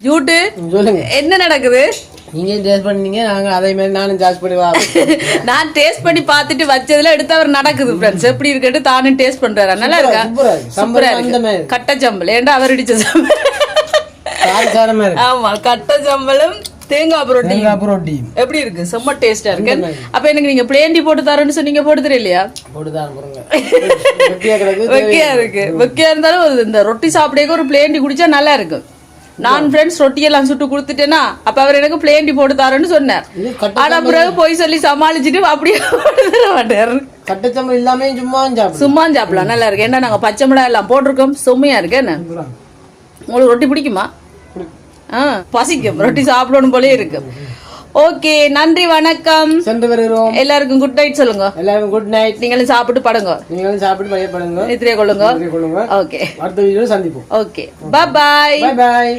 ஜூட்டு சொல்லுங்க என்ன நடக்குது? நீங்க டேஸ்ட் பண்ணீங்க, நாங்க அதே மாதிரி நானும் டேஸ்ட் பண்ணி நான் டேஸ்ட் பண்ணி பார்த்துட்டு வச்சதுல எடுத்து அவர் நடக்குது ஃப்ரெண்ட்ஸ். எப்படி இருக்குன்னு தானும் டேஸ்ட் பண்றாரு. நல்லா இருக்கா? சூப்பரா இருக்கு. கட்ட சம்பல் ஏன்டா அவர் இடிச்ச சம்பல். ஆமா, கட்ட சம்பலும் தேங்காய் புரோட்டி எப்படி இருக்கு? செம்ம டேஸ்டா இருக்கு. அப்ப எனக்கு நீங்க பிளேண்டி போட்டு தரேன்னு சொன்னீங்க, போட்டு தெரியலையா? வெக்கையா இருக்கு. வெக்கையா இருந்தாலும் இந்த ரொட்டி சாப்பிடே ஒரு பிளேண்டி குடிச்சா நல்லா இருக்கும். நான் ஃப்ரெண்ட்ஸ் ரொட்டியெல்லாம் சுட்டு கொடுத்துட்டேன்னா அப்ப அவர் எனக்கு பிளேண்டி போட்டு தரேன்னு சொன்னார். ஆனா பிறகு போய் சொல்லி சமாளிச்சுட்டு அப்படியே தர மாட்டாரு. கட்டச்சம்பல் இல்லாம சும்மா சாப்பிடலாம், நல்லா இருக்கு. ஏன்னா நாங்க பச்சை மிளகாய் எல்லாம் போட்டிருக்கோம், செம்மையா இருக்கு. என்ன உங்களுக்கு ரொட்டி பிடிக்குமா? பசிக்கும், ரொட்டி சாப்பிடணும் போலே இருக்கு. ஓகே, நன்றி, வணக்கம். சென்று வருகிறோம். எல்லாருக்கும் குட் நைட் சொல்லுங்க. எல்லாருக்கும் குட் நைட். நீங்களும் சாப்பிட்டு படுங்க. நீங்களும் சாப்பிட்டு படுங்க. நித்திரை கொள்ளுங்க. ஓகே, அடுத்த வீடியோல சந்திப்போம். Okay, bye bye. Bye bye.